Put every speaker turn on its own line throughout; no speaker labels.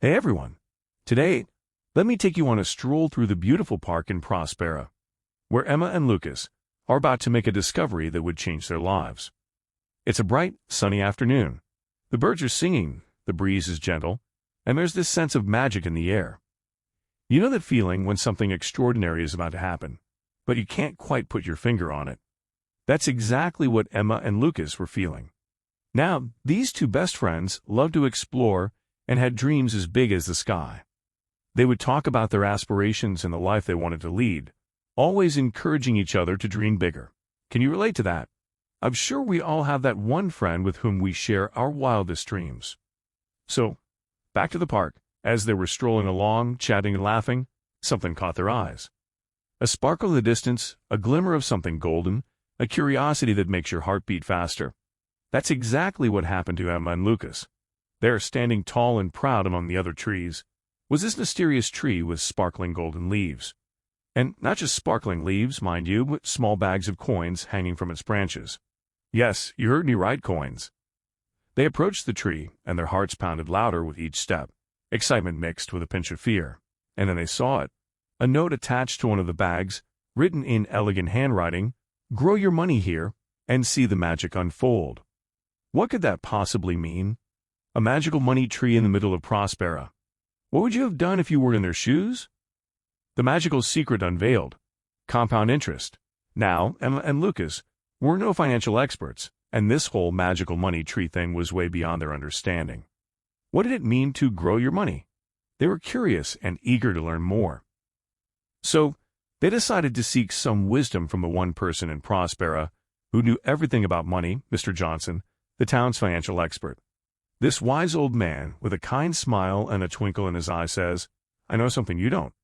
Hey everyone! Today, let me take you on a stroll through the beautiful park in Prospera, where Emma and Lucas are about to make a discovery that would change their lives. It's a bright, sunny afternoon. The birds are singing, the breeze is gentle, and there's this sense of magic in the air. You know that feeling when something extraordinary is about to happen, but you can't quite put your finger on it. That's exactly what Emma and Lucas were feeling. Now, these two best friends loved to explore and had dreams as big as the sky. They would talk about their aspirations and the life they wanted to lead, always encouraging each other to dream bigger. Can you relate to that? I'm sure we all have that one friend with whom we share our wildest dreams. So, back to the park. As they were strolling along, chatting and laughing, something caught their eyes. A sparkle in the distance, a glimmer of something golden, a curiosity that makes your heart beat faster. That's exactly what happened to Emma and Lucas. There, standing tall and proud among the other trees, was this mysterious tree with sparkling golden leaves. And not just sparkling leaves, mind you, but small bags of coins hanging from its branches. Yes, you heard me right, coins. They approached the tree, and their hearts pounded louder with each step, excitement mixed with a pinch of fear. And then they saw it, a note attached to one of the bags, written in elegant handwriting, "Grow your money here, and see the magic unfold." What could that possibly mean? A magical money tree in the middle of Prospera. What would you have done if you were in their shoes? The magical secret unveiled: compound interest. Now, Emma and Lucas were no financial experts, and this whole magical money tree thing was way beyond their understanding. What did it mean to grow your money? They were curious and eager to learn more. So, they decided to seek some wisdom from the one person in Prospera who knew everything about money, Mr. Johnson, the town's financial expert. This wise old man, with a kind smile and a twinkle in his eye, says, "I know something you don't."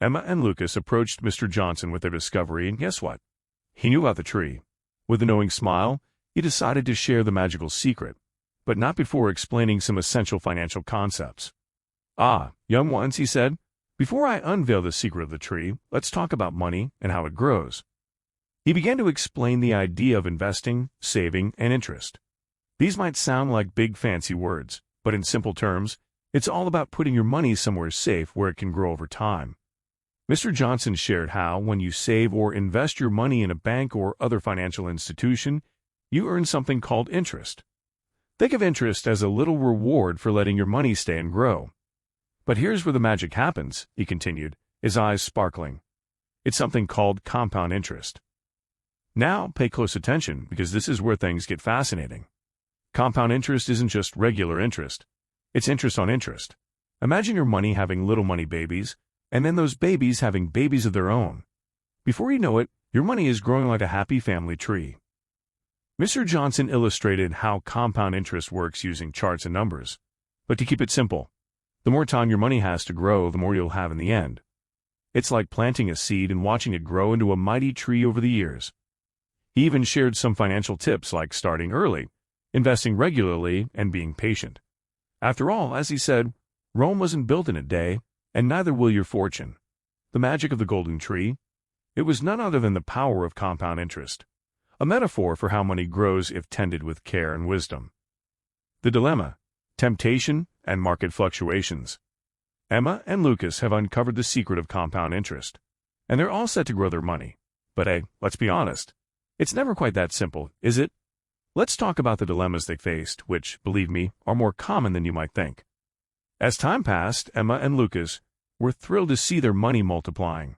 Emma and Lucas approached Mr. Johnson with their discovery, and guess what? He knew about the tree. With a knowing smile, he decided to share the magical secret, but not before explaining some essential financial concepts. "Ah, young ones," he said, "before I unveil the secret of the tree, let's talk about money and how it grows." He began to explain the idea of investing, saving, and interest. These might sound like big fancy words, but in simple terms, it's all about putting your money somewhere safe where it can grow over time. Mr. Johnson shared how, when you save or invest your money in a bank or other financial institution, you earn something called interest. Think of interest as a little reward for letting your money stay and grow. But here's where the magic happens, he continued, his eyes sparkling. It's something called compound interest. Now, pay close attention, because this is where things get fascinating. Compound interest isn't just regular interest. It's interest on interest. Imagine your money having little money babies, and then those babies having babies of their own. Before you know it, your money is growing like a happy family tree. Mr. Johnson illustrated how compound interest works using charts and numbers. But to keep it simple, the more time your money has to grow, the more you'll have in the end. It's like planting a seed and watching it grow into a mighty tree over the years. He even shared some financial tips like starting early, investing regularly, and being patient. After all, as he said, Rome wasn't built in a day, and neither will your fortune. The magic of the golden tree? It was none other than the power of compound interest, a metaphor for how money grows if tended with care and wisdom. The dilemma: temptation and market fluctuations. Emma and Lucas have uncovered the secret of compound interest, and they're all set to grow their money. But hey, let's be honest, it's never quite that simple, is it? Let's talk about the dilemmas they faced, which, believe me, are more common than you might think. As time passed, Emma and Lucas were thrilled to see their money multiplying.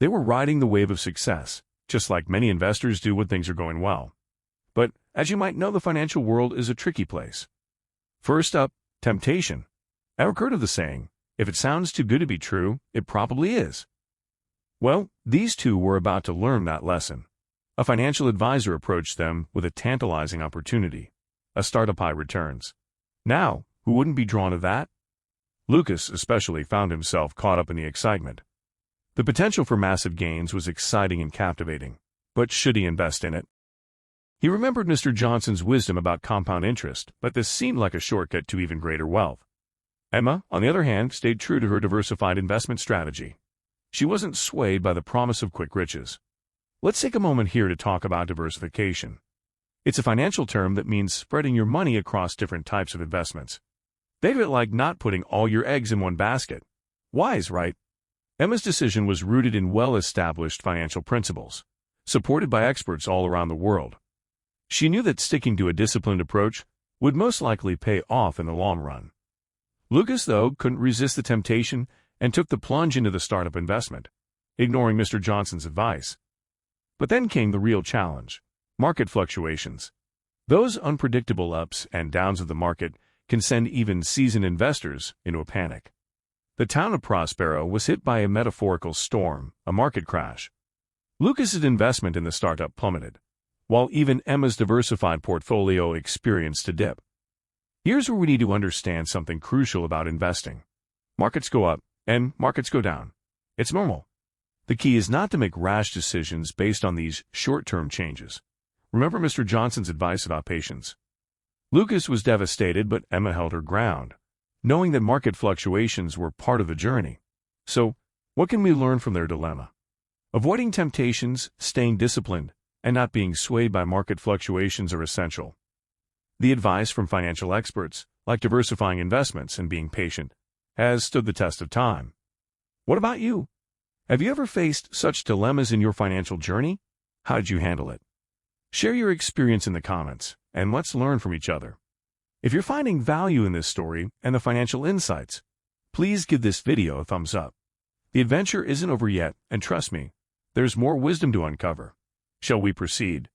They were riding the wave of success, just like many investors do when things are going well. But, as you might know, the financial world is a tricky place. First up, temptation. Ever heard of the saying, if it sounds too good to be true, it probably is? Well, these two were about to learn that lesson. A financial advisor approached them with a tantalizing opportunity: a startup high returns. Now, who wouldn't be drawn to that? Lucas especially found himself caught up in the excitement. The potential for massive gains was exciting and captivating, but should he invest in it? He remembered Mr. Johnson's wisdom about compound interest, but this seemed like a shortcut to even greater wealth. Emma, on the other hand, stayed true to her diversified investment strategy. She wasn't swayed by the promise of quick riches. Let's take a moment here to talk about diversification. It's a financial term that means spreading your money across different types of investments. Think of it like not putting all your eggs in one basket. Wise, right? Emma's decision was rooted in well-established financial principles, supported by experts all around the world. She knew that sticking to a disciplined approach would most likely pay off in the long run. Lucas, though, couldn't resist the temptation and took the plunge into the startup investment, ignoring Mr. Johnson's advice. But then came the real challenge: market fluctuations. Those unpredictable ups and downs of the market can send even seasoned investors into a panic. The town of Prospero was hit by a metaphorical storm, a market crash. Lucas's investment in the startup plummeted, while even Emma's diversified portfolio experienced a dip. Here's where we need to understand something crucial about investing. Markets go up, and markets go down. It's normal. The key is not to make rash decisions based on these short-term changes. Remember Mr. Johnson's advice about patience. Lucas was devastated, but Emma held her ground, knowing that market fluctuations were part of the journey. So, what can we learn from their dilemma? Avoiding temptations, staying disciplined, and not being swayed by market fluctuations are essential. The advice from financial experts, like diversifying investments and being patient, has stood the test of time. What about you? Have you ever faced such dilemmas in your financial journey? How did you handle it? Share your experience in the comments, and let's learn from each other. If you're finding value in this story and the financial insights, please give this video a thumbs up. The adventure isn't over yet, and trust me, there's more wisdom to uncover. Shall we proceed?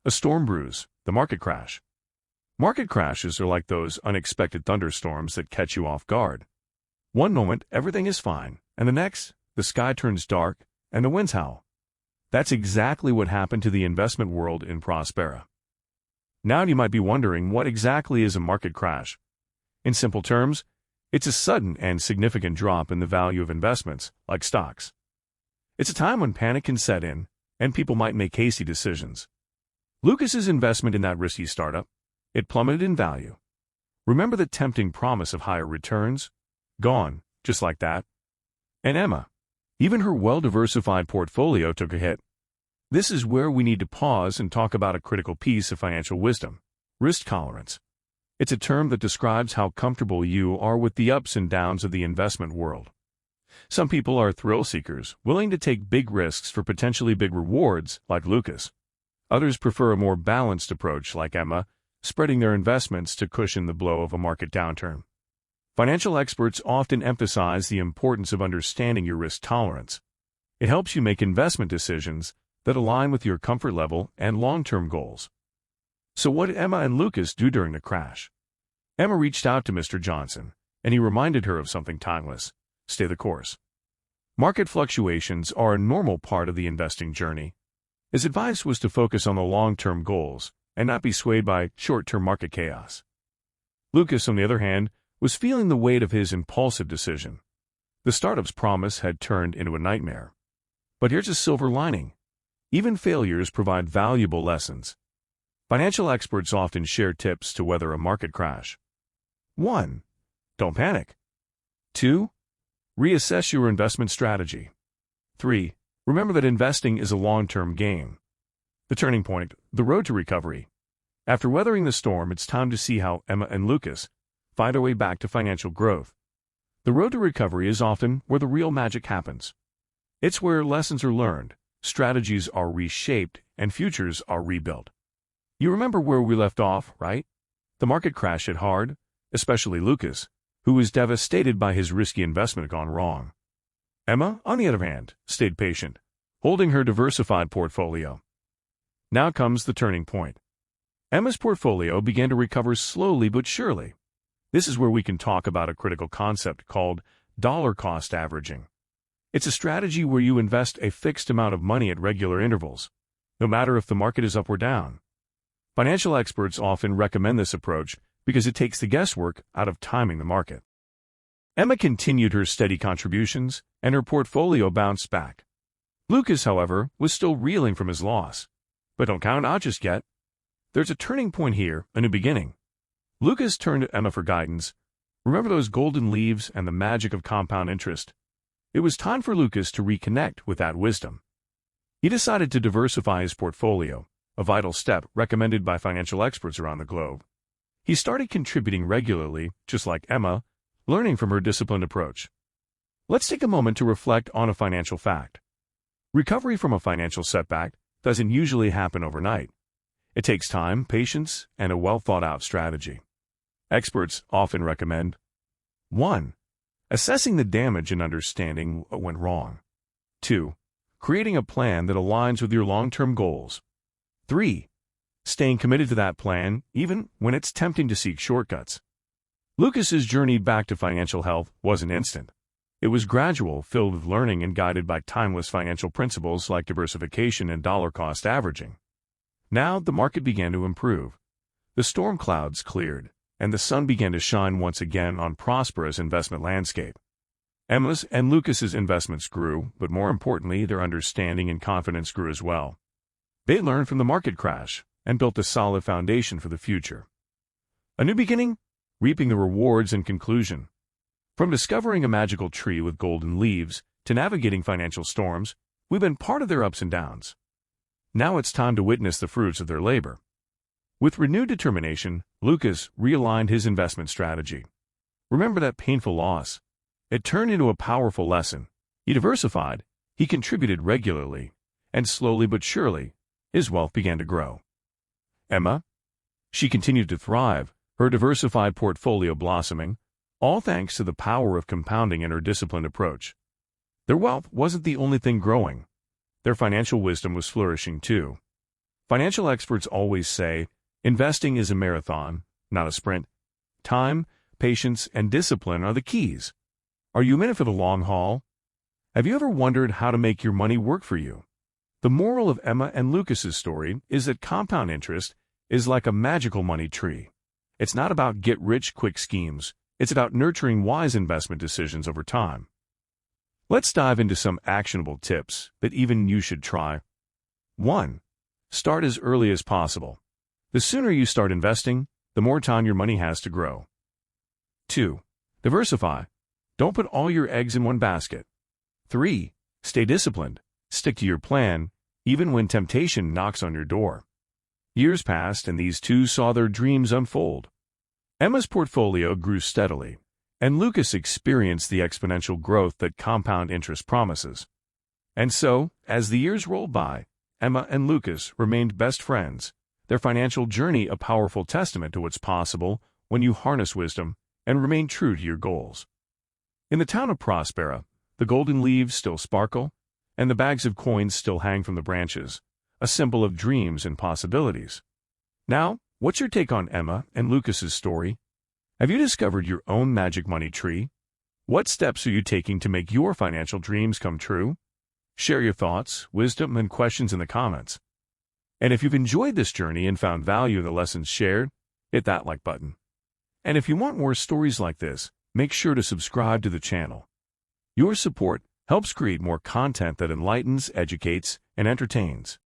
A storm brews, the market crash. Market crashes are like those unexpected thunderstorms that catch you off guard. One moment, everything is fine, and the next, the sky turns dark and the winds howl. That's exactly what happened to the investment world in Prospera. Now you might be wondering, what exactly is a market crash? In simple terms, it's a sudden and significant drop in the value of investments, like stocks. It's a time when panic can set in, and people might make hasty decisions. Lucas's investment in that risky startup, it plummeted in value. Remember the tempting promise of higher returns? Gone, just like that. And Emma, even her well-diversified portfolio took a hit. This is where we need to pause and talk about a critical piece of financial wisdom: risk tolerance. It's a term that describes how comfortable you are with the ups and downs of the investment world. Some people are thrill seekers, willing to take big risks for potentially big rewards, like Lucas. Others prefer a more balanced approach, like Emma, spreading their investments to cushion the blow of a market downturn. Financial experts often emphasize the importance of understanding your risk tolerance. It helps you make investment decisions that align with your comfort level and long-term goals. So what did Emma and Lucas do during the crash? Emma reached out to Mr. Johnson, and he reminded her of something timeless: stay the course. Market fluctuations are a normal part of the investing journey. His advice was to focus on the long-term goals and not be swayed by short-term market chaos. Lucas, on the other hand, was feeling the weight of his impulsive decision. The startup's promise had turned into a nightmare. But here's a silver lining: even failures provide valuable lessons. Financial experts often share tips to weather a market crash. 1. Don't panic. 2. Reassess your investment strategy. 3. Remember that investing is a long-term game. The turning point: the road to recovery. After weathering the storm, it's time to see how Emma and Lucas find their way back to financial growth. The road to recovery is often where the real magic happens. It's where lessons are learned, strategies are reshaped, and futures are rebuilt. You remember where we left off, right? The market crash hit hard, especially Lucas, who was devastated by his risky investment gone wrong. Emma, on the other hand, stayed patient, holding her diversified portfolio. Now comes the turning point. Emma's portfolio began to recover slowly but surely. This is where we can talk about a critical concept called dollar-cost averaging. It's a strategy where you invest a fixed amount of money at regular intervals, no matter if the market is up or down. Financial experts often recommend this approach because it takes the guesswork out of timing the market. Emma continued her steady contributions, and her portfolio bounced back. Lucas, however, was still reeling from his loss. But don't count out just yet. There's a turning point here, a new beginning. Lucas turned to Emma for guidance. Remember those golden leaves and the magic of compound interest? It was time for Lucas to reconnect with that wisdom. He decided to diversify his portfolio, a vital step recommended by financial experts around the globe. He started contributing regularly, just like Emma, learning from her disciplined approach. Let's take a moment to reflect on a financial fact. Recovery from a financial setback doesn't usually happen overnight. It takes time, patience, and a well-thought-out strategy. Experts often recommend 1. Assessing the damage and understanding what went wrong. 2. Creating a plan that aligns with your long-term goals. 3. Staying committed to that plan even when it's tempting to seek shortcuts. Lucas's journey back to financial health wasn't instant. It was gradual, filled with learning and guided by timeless financial principles like diversification and dollar-cost averaging. Now the market began to improve. The storm clouds cleared, and the sun began to shine once again on Prospera's investment landscape. Emma's and Lucas's investments grew, but more importantly, their understanding and confidence grew as well. They learned from the market crash and built a solid foundation for the future. A new beginning, reaping the rewards and conclusion. From discovering a magical tree with golden leaves to navigating financial storms, we've been part of their ups and downs. Now it's time to witness the fruits of their labor. With renewed determination, Lucas realigned his investment strategy. Remember that painful loss? It turned into a powerful lesson. He diversified, he contributed regularly, and slowly but surely, his wealth began to grow. Emma? She continued to thrive, her diversified portfolio blossoming, all thanks to the power of compounding and her disciplined approach. Their wealth wasn't the only thing growing. Their financial wisdom was flourishing too. Financial experts always say, investing is a marathon, not a sprint. Time, patience, and discipline are the keys. Are you in it for the long haul? Have you ever wondered how to make your money work for you? The moral of Emma and Lucas's story is that compound interest is like a magical money tree. It's not about get-rich-quick schemes. It's about nurturing wise investment decisions over time. Let's dive into some actionable tips that even you should try. 1. Start as early as possible. The sooner you start investing, the more time your money has to grow. 2. Diversify. Don't put all your eggs in one basket. 3. Stay disciplined. Stick to your plan, even when temptation knocks on your door. Years passed, and these two saw their dreams unfold. Emma's portfolio grew steadily, and Lucas experienced the exponential growth that compound interest promises. And so, as the years rolled by, Emma and Lucas remained best friends, their financial journey a powerful testament to what's possible when you harness wisdom and remain true to your goals. In the town of Prospera, the golden leaves still sparkle, and the bags of coins still hang from the branches, a symbol of dreams and possibilities. Now, what's your take on Emma and Lucas's story? Have you discovered your own magic money tree? What steps are you taking to make your financial dreams come true? Share your thoughts, wisdom, and questions in the comments. And if you've enjoyed this journey and found value in the lessons shared, hit that like button. And if you want more stories like this, make sure to subscribe to the channel. Your support helps create more content that enlightens, educates, and entertains.